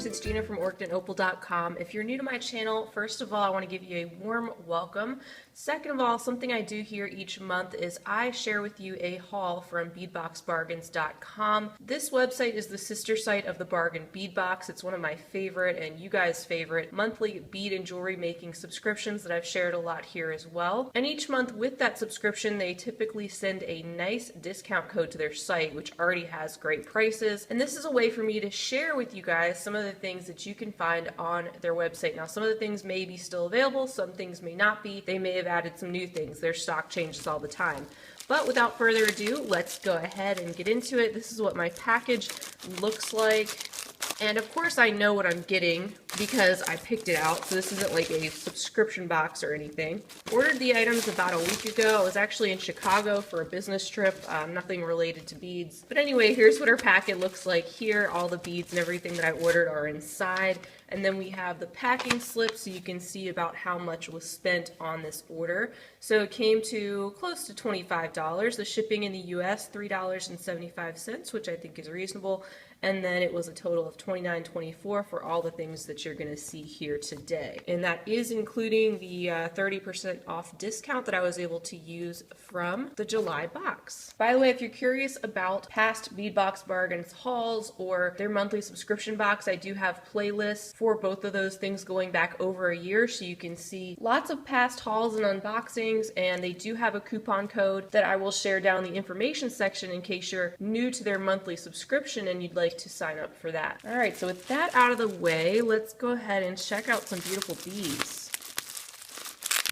it's Gina from OrchidandOpal.com. If you're new to my channel, first of all, I want to give you a warm welcome. Second of all, something I do here each month is I share with you a haul from BeadBoxBargains.com. This website is the sister site of the Bargain Bead Box. It's one of my favorite and you guys' favorite monthly bead and jewelry making subscriptions that I've shared a lot here as well. And each month with that subscription, they typically send a nice discount code to their site, which already has great prices. And this is a way for me to share with you guys some of the things that you can find on their website. Now, some of the things may be still available, some things may not be. They may have added some new things. Their stock changes all the time. But without further ado, let's go ahead and get into it. This is what my package looks like. And of course I know what I'm getting because I picked it out, so this isn't like a subscription box or anything. Ordered the items about a week ago. I was actually in Chicago for a business trip, nothing related to beads. But anyway, here's what our packet looks like here. All the beads and everything that I ordered are inside. And then we have the packing slip so you can see about how much was spent on this order. So it came to close to $25. The shipping in the US, $3.75, which I think is reasonable. And then it was a total of $29.24 for all the things that you're going to see here today. And that is including the 30% off discount that I was able to use from the July box. By the way, if you're curious about past BeadBox Bargains hauls or their monthly subscription box, I do have playlists for both of those things going back over a year, so you can see lots of past hauls and unboxings, and they do have a coupon code that I will share down the information section in case you're new to their monthly subscription and you'd like to sign up for that. All right, so with that out of the way, let's go ahead and check out some beautiful beads.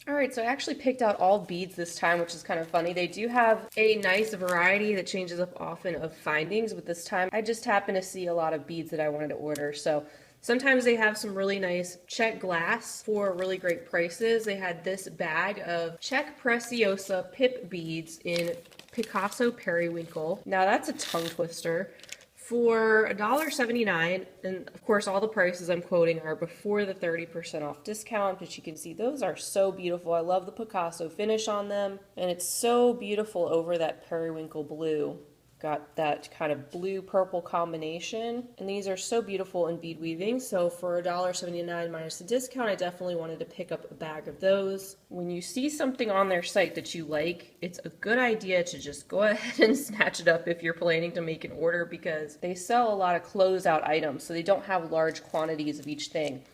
All right, so I actually picked out all beads this time, which is kind of funny. They do have a nice variety that changes up often of findings, but this time I just happened to see a lot of beads that I wanted to order. So sometimes they have some really nice Czech glass for really great prices. They had this bag of Czech Preciosa Pip beads in Picasso Periwinkle. Now that's a tongue twister. For $1.79, and of course all the prices I'm quoting are before the 30% off discount, but you can see those are so beautiful. I love the Picasso finish on them, and it's so beautiful over that periwinkle blue. Got that kind of blue-purple combination, and these are so beautiful in bead weaving, so for $1.79 minus the discount, I definitely wanted to pick up a bag of those. When you see something on their site that you like, it's a good idea to just go ahead and snatch it up if you're planning to make an order, because they sell a lot of closeout items, so they don't have large quantities of each thing.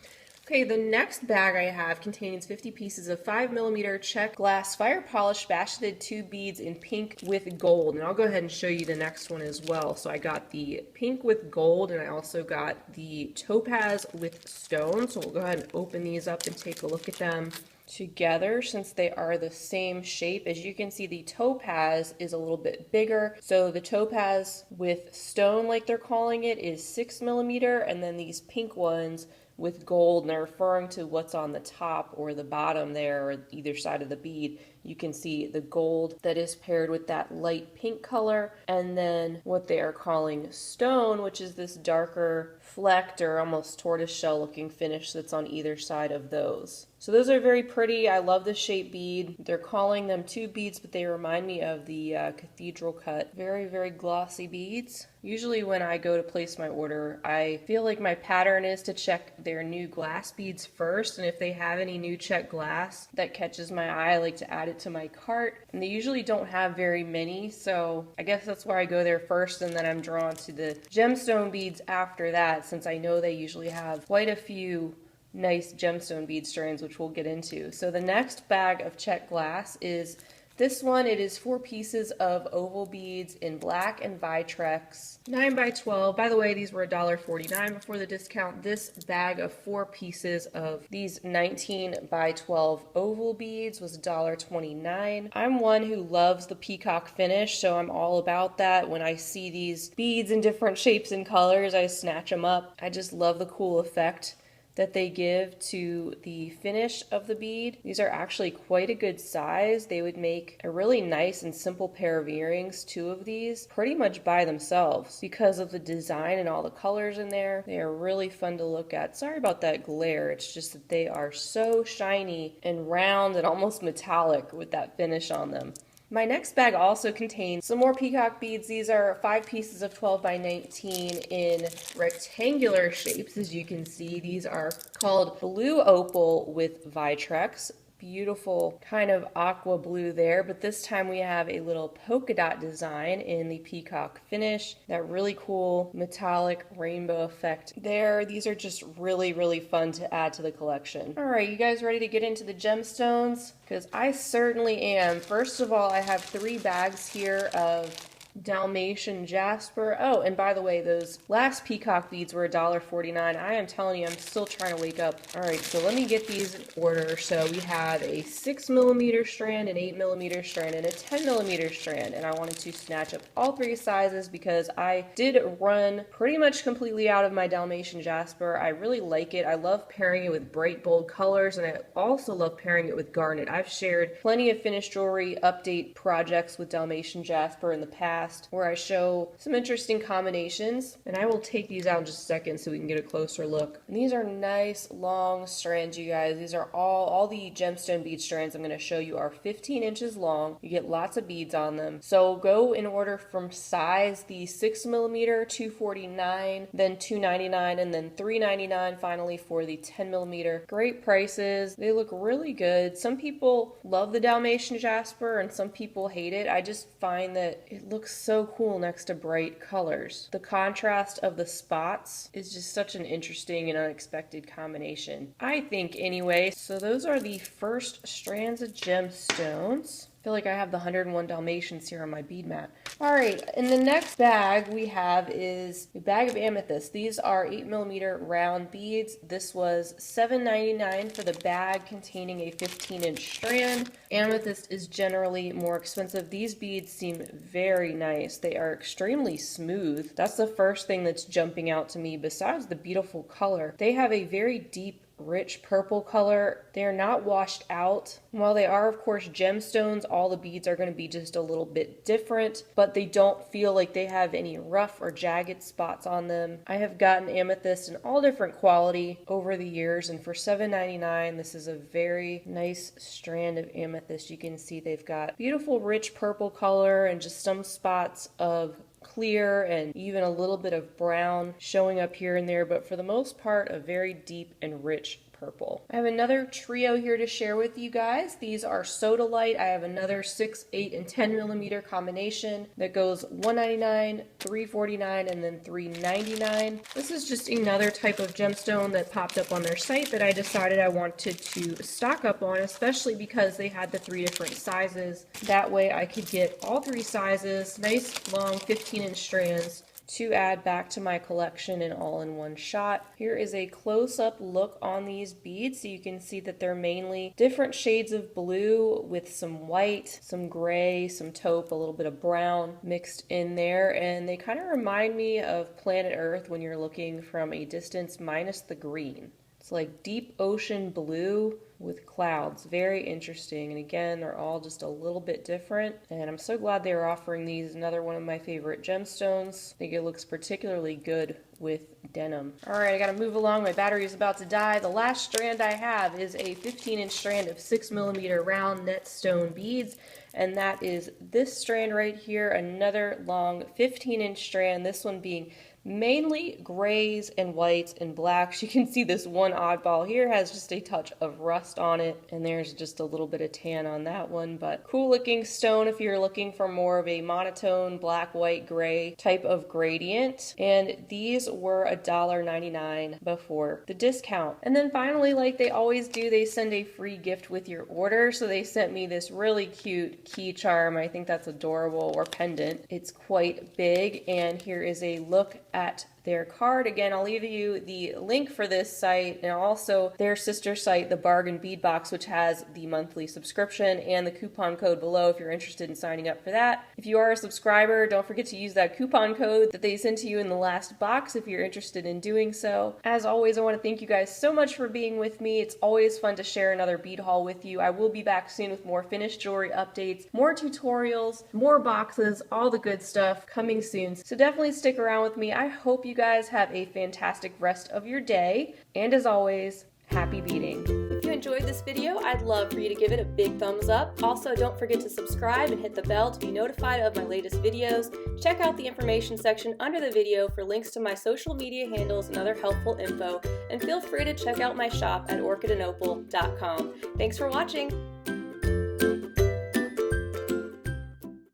Okay, the next bag I have contains 50 pieces of 5mm Czech glass fire polished faceted tube beads in pink with gold. And I'll go ahead and show you the next one as well. So I got the pink with gold, and I also got the topaz with stone. So we'll go ahead and open these up and take a look at them together since they are the same shape. As you can see, the topaz is a little bit bigger. So the topaz with stone, like they're calling it, is 6mm, and then these pink ones with gold, and they're referring to what's on the top or the bottom there or either side of the bead. You can see the gold that is paired with that light pink color, and then what they are calling stone, which is this darker flecked or almost tortoiseshell looking finish that's on either side of those. So those are very pretty. I love the shape bead. They're calling them tube beads, but they remind me of the cathedral cut. Very, very glossy beads. Usually when I go to place my order, I feel like my pattern is to check their new glass beads first, and if they have any new Czech glass that catches my eye, I like to add it to my cart. And they usually don't have very many, so I guess that's where I go there first, and then I'm drawn to the gemstone beads after that, since I know they usually have quite a few nice gemstone bead strains, which we'll get into. So the next bag of Czech glass is this one. It is 4 pieces of oval beads in black and Vitrex, 9x12. By the way, these were $1.49 before the discount. This bag of 4 pieces of these 19x12 oval beads was $1.29. I'm one who loves the peacock finish, so I'm all about that. When I see these beads in different shapes and colors, I snatch them up. I just love the cool effect that they give to the finish of the bead. These are actually quite a good size. They would make a really nice and simple pair of earrings, 2 of these, pretty much by themselves because of the design and all the colors in there. They are really fun to look at. Sorry about that glare. It's just that they are so shiny and round and almost metallic with that finish on them. My next bag also contains some more peacock beads. These are 5 pieces of 12 by 19 in rectangular shapes, as you can see. These are called Blue Opal with Vitrex. Beautiful kind of aqua blue there, but this time we have a little polka dot design in the peacock finish. That really cool metallic rainbow effect there. These are just really fun to add to the collection. All right, you guys ready to get into the gemstones? Because I certainly am. First of all, I have 3 bags here of Dalmatian jasper. Oh, and by the way, those last peacock beads were $1.49. I am telling you, I'm still trying to wake up. All right, so let me get these in order. So we have a 6mm strand, an 8mm strand, and a 10mm strand. And I wanted to snatch up all 3 sizes because I did run pretty much completely out of my Dalmatian jasper. I really like it. I love pairing it with bright, bold colors, and I also love pairing it with garnet. I've shared plenty of finished jewelry update projects with Dalmatian jasper in the past, where I show some interesting combinations, and I will take these out in just a second so we can get a closer look. And these are nice long strands, you guys. These are all the gemstone bead strands I'm going to show you are 15 inches long. You get lots of beads on them. So go in order from size: the 6mm, $249, then $299, and then $399 finally for the 10mm. Great prices. They look really good. Some people love the Dalmatian jasper and some people hate it. I just find that it looks so cool next to bright colors. The contrast of the spots is just such an interesting and unexpected combination, I think, anyway. So those are the first strands of gemstones. I feel like I have the 101 Dalmatians here on my bead mat. All right, and the next bag we have is a bag of amethyst. These are 8mm round beads. This was $7.99 for the bag containing a 15-inch strand. Amethyst is generally more expensive. These beads seem very nice. They are extremely smooth. That's the first thing that's jumping out to me besides the beautiful color. They have a very deep, rich purple color. They are not washed out. While they are, of course, gemstones, all the beads are going to be just a little bit different, but they don't feel like they have any rough or jagged spots on them. I have gotten amethyst in all different quality over the years, and for $7.99, this is a very nice strand of amethyst. You can see they've got beautiful, rich purple color and just some spots of clear and even a little bit of brown showing up here and there, but for the most part, a very deep and rich purple. I have another trio here to share with you guys. These are Sodalite. I have another 6, 8, and 10mm combination that goes $199, $349, and then $399. This is just another type of gemstone that popped up on their site that I decided I wanted to stock up on, especially because they had the 3 different sizes. That way I could get all 3 sizes, nice long 15-inch strands, to add back to my collection and all in one shot. Here is a close-up look on these beads, so you can see that they're mainly different shades of blue with some white, some gray, some taupe, a little bit of brown mixed in there, and they kind of remind me of planet Earth when you're looking from a distance minus the green. It's like deep ocean blue with clouds. Very interesting. And again, they're all just a little bit different. And I'm so glad they were offering these. Another one of my favorite gemstones. I think it looks particularly good with denim. All right, I gotta move along. My battery is about to die. The last strand I have is a 15-inch strand of 6mm round net stone beads. And that is this strand right here, another long 15-inch strand, this one being mainly grays and whites and blacks. You can see this one oddball here has just a touch of rust on it, and there's just a little bit of tan on that one, but cool looking stone if you're looking for more of a monotone black, white, gray type of gradient. And these were $1.99 before the discount. And then finally, like they always do, they send a free gift with your order. So they sent me this really cute key charm. I think that's adorable, or pendant. It's quite big, and here is a look at their card. Again, I'll leave you the link for this site and also their sister site, the Bargain Bead Box, which has the monthly subscription and the coupon code below if you're interested in signing up for that. If you are a subscriber, don't forget to use that coupon code that they sent to you in the last box if you're interested in doing so. As always, I want to thank you guys so much for being with me. It's always fun to share another bead haul with you. I will be back soon with more finished jewelry updates, more tutorials, more boxes, all the good stuff coming soon. So definitely stick around with me. I hope you guys have a fantastic rest of your day. And as always, happy beading. If you enjoyed this this video, I'd love for you to give it a big thumbs up. Also, don't forget to subscribe and hit the bell to be notified of my latest videos. Check out the information section under the video for links to my social media handles and other helpful info, and feel free to check out my shop at orchidandopal.com. Thanks for watching!